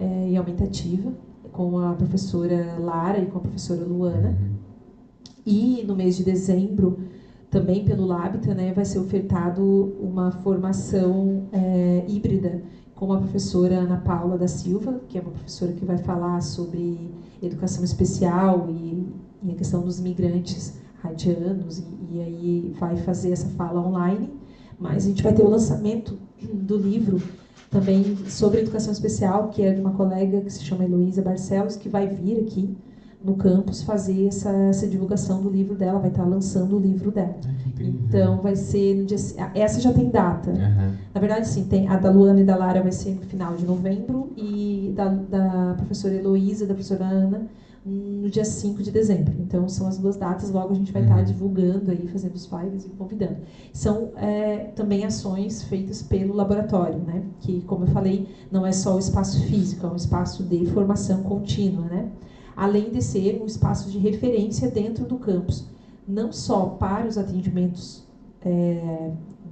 e aumentativa, com a professora Lara e com a professora Luana. E no mês de dezembro, também pelo Labita, né, vai ser ofertado uma formação híbrida com a professora Ana Paula da Silva, que é uma professora que vai falar sobre educação especial e a questão dos imigrantes haitianos, e aí vai fazer essa fala online. Mas a gente vai ter o lançamento do livro também sobre educação especial, que é de uma colega que se chama Heloísa Barcelos, que vai vir aqui no campus fazer essa divulgação do livro dela, vai estar lançando o livro dela. Então, vai ser no dia... Essa já tem data. Na verdade, sim, tem a da Luana e da Lara vai ser no final de novembro e da professora Heloísa, da professora Ana, no dia 5 de dezembro. Então, são as duas datas, logo a gente vai estar divulgando aí, fazendo os flyers e convidando. São também ações feitas pelo laboratório, né? Que, como eu falei, não é só o espaço físico, é um espaço de formação contínua, né? Além de ser um espaço de referência dentro do campus, não só para os atendimentos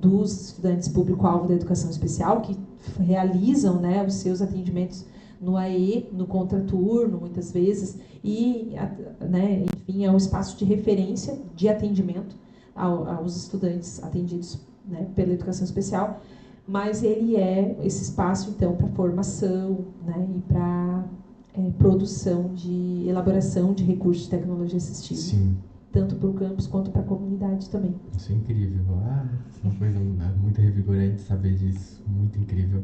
dos estudantes público-alvo da educação especial, que realizam, né, os seus atendimentos no AE, no contraturno, muitas vezes, e, né, enfim, é um espaço de referência de atendimento aos estudantes atendidos, né, pela educação especial, mas ele é esse espaço, então, para formação, né, e para produção de elaboração de recursos de tecnologia assistiva. Sim. Tanto para o campus quanto para a comunidade também. Isso é incrível. Isso é uma coisa muito revigorante saber disso. Muito incrível.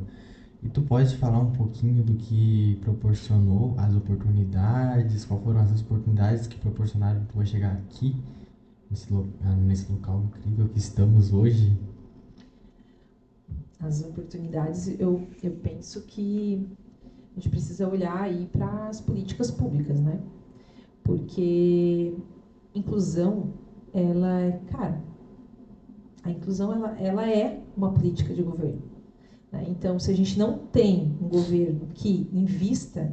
E tu pode falar um pouquinho do que proporcionou as oportunidades, quais foram as oportunidades que proporcionaram tu chegar aqui, nesse local incrível que estamos hoje? As oportunidades, eu penso que a gente precisa olhar aí para as políticas públicas, né? Porque inclusão, ela é, a inclusão ela é uma política de governo, né? Então, se a gente não tem um governo que invista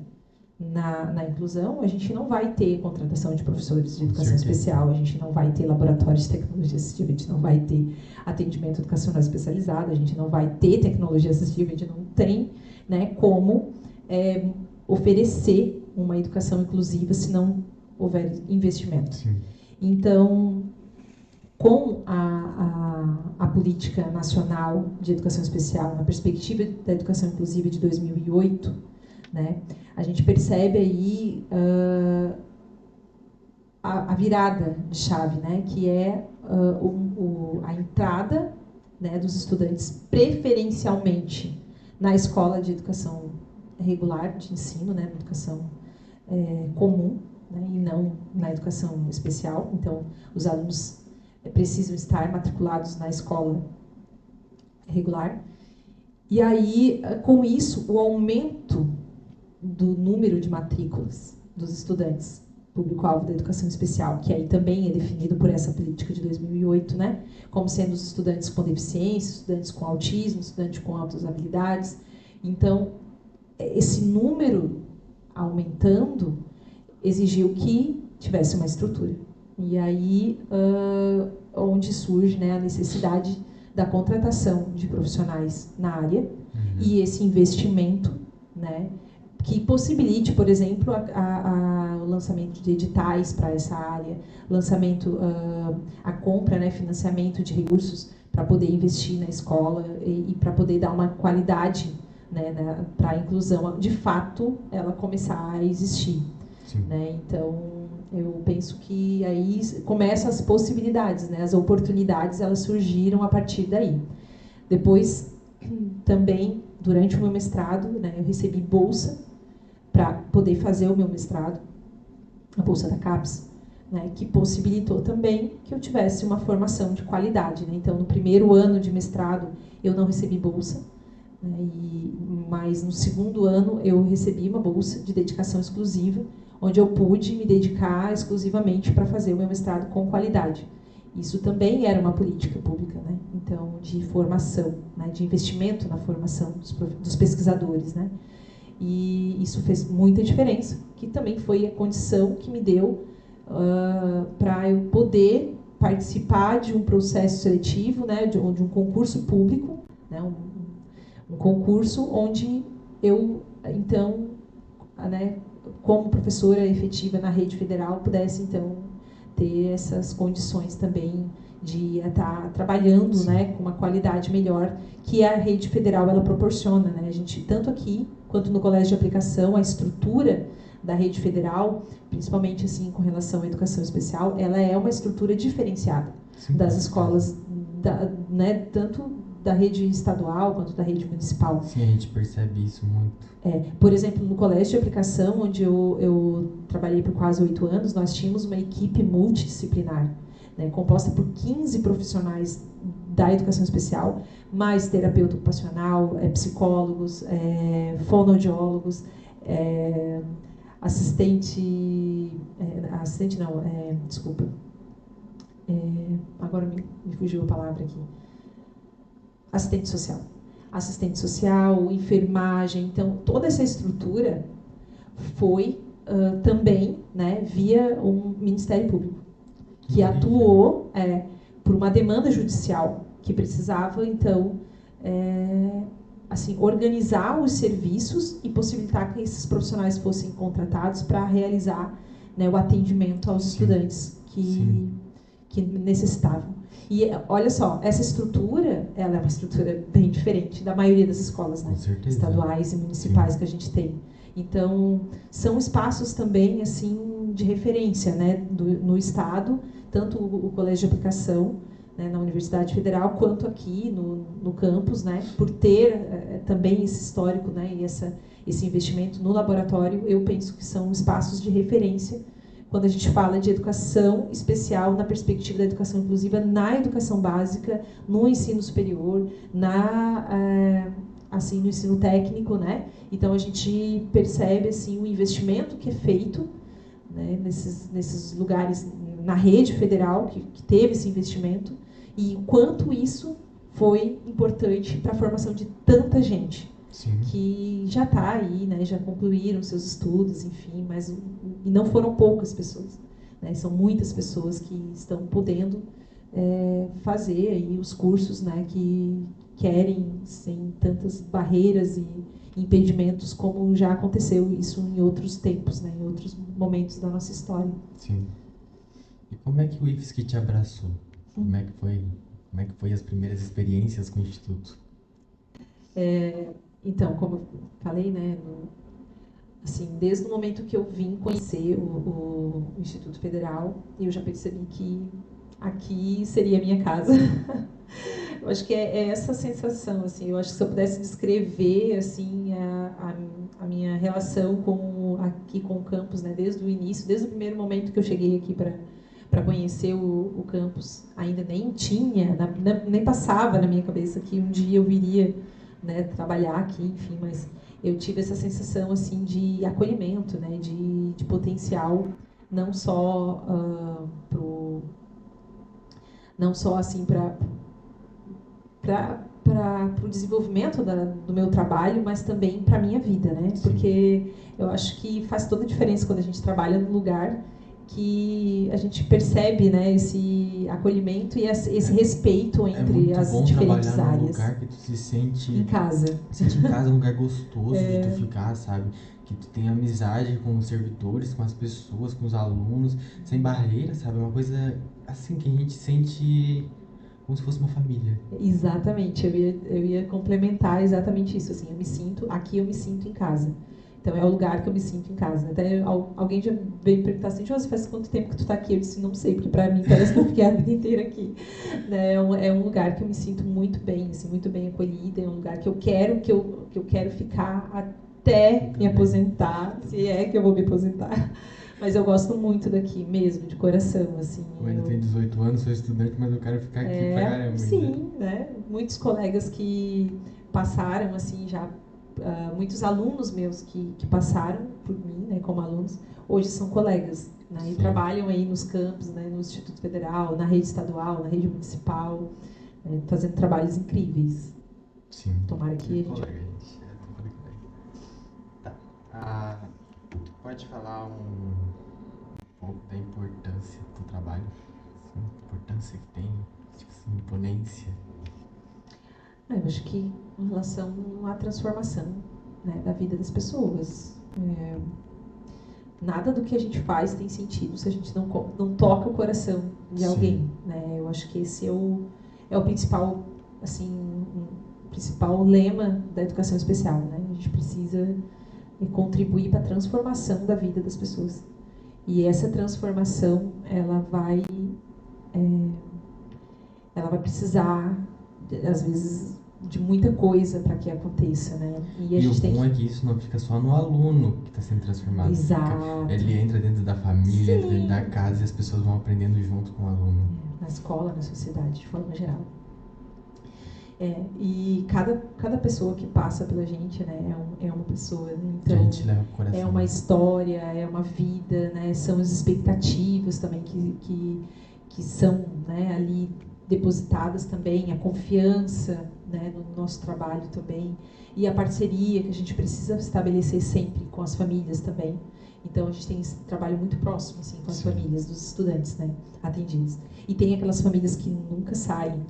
na inclusão, a gente não vai ter contratação de professores de educação especial, a gente não vai ter laboratórios de tecnologia assistiva, a gente não vai ter atendimento educacional especializado, a gente não vai ter tecnologia assistiva, a gente não tem, né, como oferecer uma educação inclusiva se não houver investimento. Sim. Então, com a política nacional de educação especial na perspectiva da educação inclusiva de 2008, né, a gente percebe aí a virada de chave, né, que é a entrada, né, dos estudantes preferencialmente na escola de educação regular de ensino, né, na educação comum, né, e não na educação especial. Então, os alunos precisam estar matriculados na escola regular. E aí, com isso, o aumento do número de matrículas dos estudantes público-alvo da educação especial, que aí também é definido por essa política de 2008, né, como sendo os estudantes com deficiência, estudantes com autismo, estudantes com altas habilidades. Então, esse número aumentando exigiu que tivesse uma estrutura. E aí, onde surge, né, a necessidade da contratação de profissionais na área e esse investimento, né, que possibilite, por exemplo, o lançamento de editais para essa área, lançamento, a compra, né, financiamento de recursos para poder investir na escola e para poder dar uma qualidade, né, para a inclusão, de fato, ela começar a existir. Né? Então, eu penso que aí começam as possibilidades, né? As oportunidades, elas surgiram a partir daí. Depois, também, durante o meu mestrado, né, eu recebi bolsa para poder fazer o meu mestrado, a bolsa da CAPES, né, que possibilitou também que eu tivesse uma formação de qualidade. Né? Então, no primeiro ano de mestrado, eu não recebi bolsa, né, mas no segundo ano eu recebi uma bolsa de dedicação exclusiva, onde eu pude me dedicar exclusivamente para fazer o meu mestrado com qualidade. Isso também era uma política pública, né? Então, de formação, né? De investimento na formação dos pesquisadores, né? E isso fez muita diferença, que também foi a condição que me deu para eu poder participar de um processo seletivo, né? De um concurso público, né? Um concurso onde eu, então, né, como professora efetiva na rede federal, pudesse, então, ter essas condições também de estar trabalhando, né, com uma qualidade melhor que a rede federal ela proporciona. Né? A gente, tanto aqui quanto no colégio de aplicação, a estrutura da rede federal, principalmente assim com relação à educação especial, ela é uma estrutura diferenciada das escolas, né, tanto da rede estadual quanto da rede municipal. Sim, a gente percebe isso muito. Por exemplo, no colégio de aplicação, onde eu trabalhei por quase 8 anos, nós tínhamos uma equipe multidisciplinar, né, composta por 15 profissionais da educação especial, mais terapeuta ocupacional, psicólogos, fonoaudiólogos, agora me fugiu a palavra aqui. Assistente social, enfermagem. Então, toda essa estrutura foi também, né, via um Ministério Público, que atuou por uma demanda judicial, que precisava, então, assim, organizar os serviços e possibilitar que esses profissionais fossem contratados para realizar, né, o atendimento aos estudantes que necessitavam. E olha só, essa estrutura, ela é uma estrutura bem diferente da maioria das escolas, né, estaduais e municipais que a gente tem. Então, são espaços também assim de referência, né, no estado, tanto o colégio de aplicação, né, na Universidade Federal, quanto aqui no campus, né, por ter também esse histórico, né, e esse investimento no laboratório. Eu penso que são espaços de referência quando a gente fala de educação especial na perspectiva da educação inclusiva, na educação básica, no ensino superior, assim, no ensino técnico, né? Então, a gente percebe, assim, o investimento que é feito, né, nesses lugares, na rede federal, que teve esse investimento, e o quanto isso foi importante para a formação de tanta gente. Sim. Que já está aí, né, já concluíram seus estudos, enfim, mas e não foram poucas pessoas, né, são muitas pessoas que estão podendo fazer aí os cursos, né, que querem, sem tantas barreiras e impedimentos, como já aconteceu isso em outros tempos, né, em outros momentos da nossa história. Sim. E como é que o IFSC te abraçou? Como é que foi Como é que foi as primeiras experiências com o Instituto? Então, como eu falei, né, assim, desde o momento que eu vim conhecer o Instituto Federal, eu já percebi que aqui seria a minha casa. Eu acho que é essa sensação, assim, eu acho que se eu pudesse descrever, assim, a minha relação aqui com o campus, né, desde o início, desde o primeiro momento que eu cheguei aqui para conhecer o campus, ainda nem tinha, nem passava na minha cabeça que um dia eu viria, né, trabalhar aqui, enfim, mas eu tive essa sensação, assim, de acolhimento, né, de potencial, não só não só assim para o desenvolvimento do meu trabalho, mas também para a minha vida, né? Sim. Porque eu acho que faz toda a diferença quando a gente trabalha num lugar que a gente percebe, né, esse acolhimento e esse respeito entre as diferentes trabalhar num áreas. lugar que tu se sente em casa. Um lugar gostoso de tu ficar, sabe? Que tu tem amizade com os servidores, com as pessoas, com os alunos, sem barreira, sabe? É uma coisa assim que a gente sente como se fosse uma família. Exatamente, eu ia complementar exatamente isso, assim, aqui eu me sinto em casa. Então é o lugar que eu me sinto em casa. Até alguém já veio perguntar assim, Josi, faz quanto tempo que tu tá aqui? Eu disse, não sei, porque para mim parece que eu fiquei a vida inteira aqui. Né? É um lugar que eu me sinto muito bem, assim, muito bem acolhida, é um lugar que eu quero ficar até me aposentar, se é que eu vou me aposentar. Mas eu gosto muito daqui mesmo, de coração, assim. Eu ainda tenho 18 anos, sou estudante, mas eu quero ficar aqui pra caramba. Sim, né? Muitos colegas que passaram, assim, muitos alunos meus que passaram por mim, né, como alunos, hoje são colegas, né? E trabalham aí nos campos, né, no Instituto Federal, na rede estadual, na rede municipal, fazendo trabalhos incríveis. Sim. Tomara que a gente... Tá. Tu pode falar um pouco da importância do trabalho? Assim, a importância que tem, tipo assim, imponência. Eu acho que em relação à transformação, né, da vida das pessoas. Nada do que a gente faz tem sentido se a gente não toca o coração de alguém, né? Eu acho que esse é o principal, assim, principal lema da educação especial, né? A gente precisa contribuir para a transformação da vida das pessoas. E essa transformação, ela vai precisar, às vezes, de muita coisa para que aconteça, né? E o bom é que isso não fica só no aluno que está sendo transformado. Exato. Ele entra dentro da família, entra dentro da casa e as pessoas vão aprendendo junto com o aluno. Na escola, na sociedade, de forma geral. E cada pessoa que passa pela gente, né, é uma pessoa, né? Então, a gente leva pro coração. É uma história, é uma vida, né, são as expectativas também que são, né, ali depositadas também, a confiança, né, no nosso trabalho também, e a parceria que a gente precisa estabelecer sempre com as famílias também. Então, a gente tem esse trabalho muito próximo, assim, com as famílias dos estudantes, né, atendidos. E tem aquelas famílias que nunca saem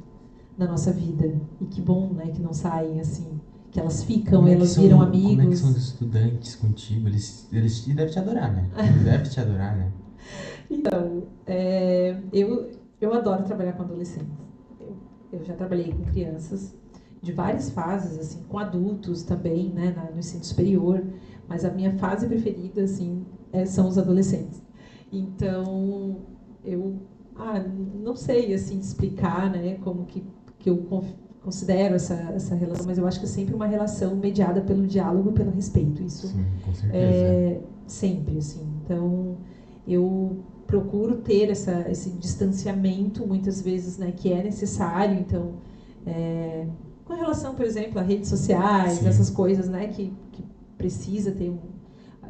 da nossa vida. E que bom, né, que não saem, assim, que elas ficam, elas viram amigos. Como é que são os estudantes contigo? Eles devem te adorar, né? Devem te adorar, né? Então, eu adoro trabalhar com adolescentes. Eu já trabalhei com crianças de várias fases, assim, com adultos também, né, no ensino superior, mas a minha fase preferida, assim, são os adolescentes. Então, eu não sei, assim, explicar, né, como que eu considero essa relação, mas eu acho que é sempre uma relação mediada pelo diálogo, pelo respeito. Isso, sim, com certeza. Sempre, assim. Então, eu procuro ter esse distanciamento, muitas vezes, né, que é necessário. Então, com relação, por exemplo, a redes sociais, essas coisas, né, que precisa ter,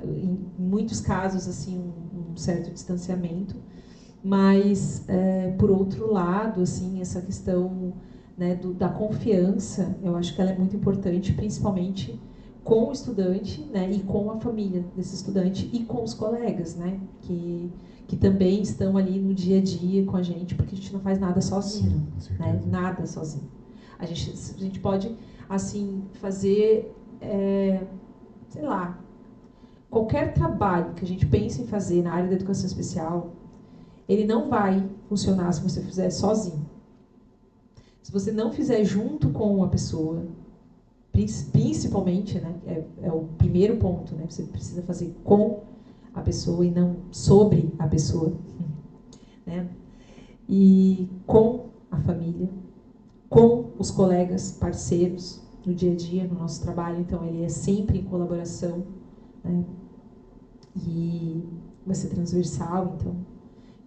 em muitos casos, assim, um certo distanciamento. Mas, por outro lado, assim, essa questão, né, da confiança, eu acho que ela é muito importante, principalmente com o estudante, né, e com a família desse estudante e com os colegas, né, que também estão ali no dia a dia com a gente, porque a gente não faz nada sozinho, né, nada sozinho. A gente pode, assim, fazer, sei lá, qualquer trabalho que a gente pense em fazer na área da educação especial, ele não vai funcionar se você fizer sozinho. Se você não fizer junto com a pessoa, principalmente, né, é o primeiro ponto, né, você precisa fazer com a pessoa e não sobre a pessoa, né, e com a família, com os colegas, parceiros, no dia a dia, no nosso trabalho. Então, ele é sempre em colaboração, né, e vai ser transversal, então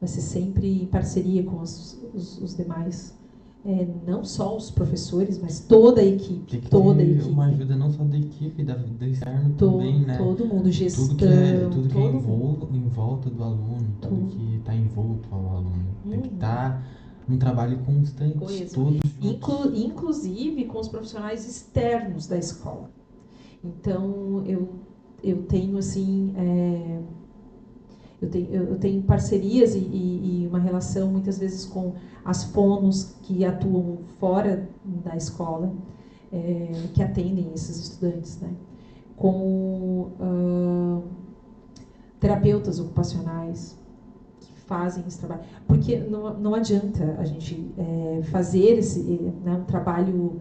vai ser sempre em parceria com os demais, não só os professores, mas toda a equipe. Tem que toda a ter equipe. uma ajuda não só da equipe, do externo também, né? Todo mundo, gestão. Tudo que é em volta do aluno, tudo que está envolto ao aluno. Tem que estar num trabalho constante, todos juntos. Inclusive com os profissionais externos da escola. Então, eu tenho, assim, eu tenho parcerias e uma relação, muitas vezes, com as fonos que atuam fora da escola, que atendem esses estudantes, né? Com terapeutas ocupacionais que fazem esse trabalho. Porque não adianta a gente fazer um trabalho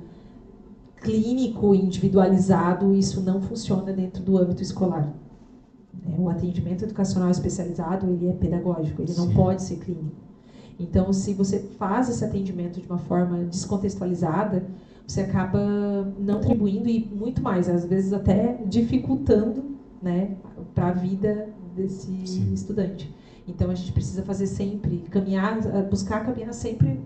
clínico, individualizado, isso não funciona dentro do âmbito escolar. O atendimento educacional especializado, ele é pedagógico, ele não pode ser clínico. Então, se você faz esse atendimento de uma forma descontextualizada, você acaba não contribuindo e muito mais, às vezes até dificultando, né, para a vida desse estudante. Então, a gente precisa fazer sempre, buscar caminhar sempre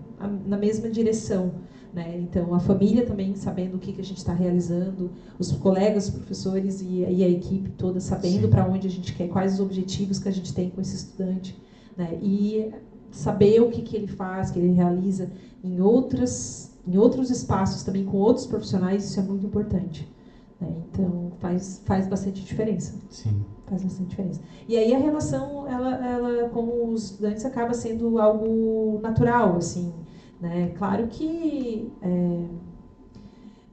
na mesma direção, né? Então, a família também sabendo o que a gente está realizando, os colegas, os professores e a equipe toda sabendo para onde a gente quer, quais os objetivos que a gente tem com esse estudante, né? E saber o que ele faz, que ele realiza em outros espaços também, com outros profissionais, isso é muito importante. Né? Então, faz bastante diferença. Sim. Faz bastante diferença. E aí a relação ela com os estudantes acaba sendo algo natural, assim, né? Claro que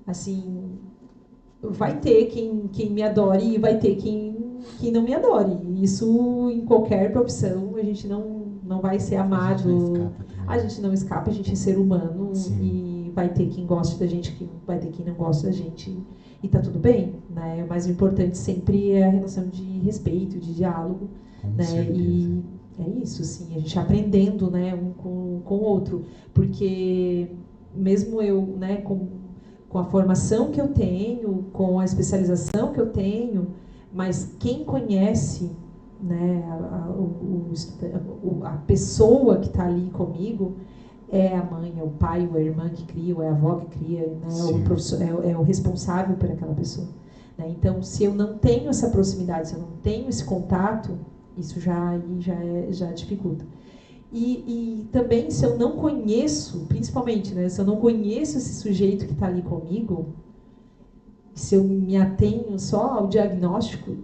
assim, vai ter quem me adore e vai ter quem não me adore. Isso em qualquer profissão, a gente não vai ser amado. A gente não escapa, a gente é ser humano. E vai ter quem goste da gente, vai ter quem não gosta da gente. E tá tudo bem, né? Mas o importante sempre é a relação de respeito, de diálogo, né? E é isso, assim, a gente aprendendo, né, um com o outro. Porque mesmo eu, né, com a formação que eu tenho, com a especialização que eu tenho, mas quem conhece, né, a pessoa que está ali comigo é a mãe, é o pai, ou é a irmã que cria, ou é a avó que cria, né, é o responsável por aquela pessoa. Né? Então, se eu não tenho essa proximidade, se eu não tenho esse contato, isso já dificulta. E também, se eu não conheço, principalmente, né, se eu não conheço esse sujeito que está ali comigo, se eu me atenho só ao diagnóstico,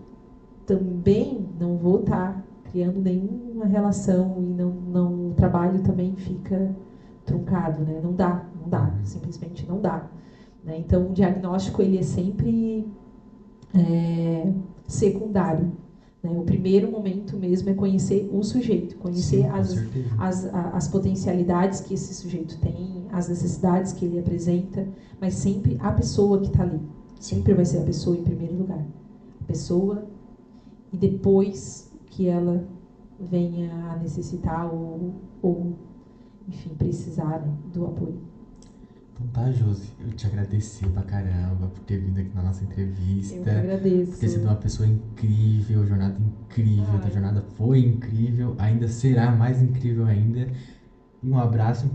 também não vou estar criando nenhuma relação e o trabalho também fica truncado, né? Não dá, simplesmente não dá. Né? Então, o diagnóstico ele é sempre secundário. Né? O primeiro momento mesmo é conhecer o sujeito, conhecer as potencialidades que esse sujeito tem, as necessidades que ele apresenta, mas sempre a pessoa que está ali. Sempre vai ser a pessoa em primeiro lugar. A pessoa e depois que ela venha a necessitar ou enfim, precisar, né, do apoio. Então tá, Josi, eu te agradecer pra caramba por ter vindo aqui na nossa entrevista. Eu que agradeço. Por ter sido uma pessoa incrível, jornada incrível, tua jornada foi incrível, ainda será mais incrível ainda. E um abraço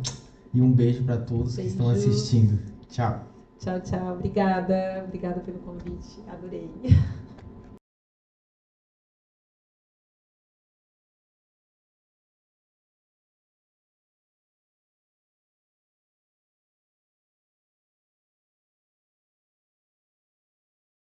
e um beijo pra todos que estão assistindo. Tchau. Tchau, tchau. Obrigada pelo convite. Adorei.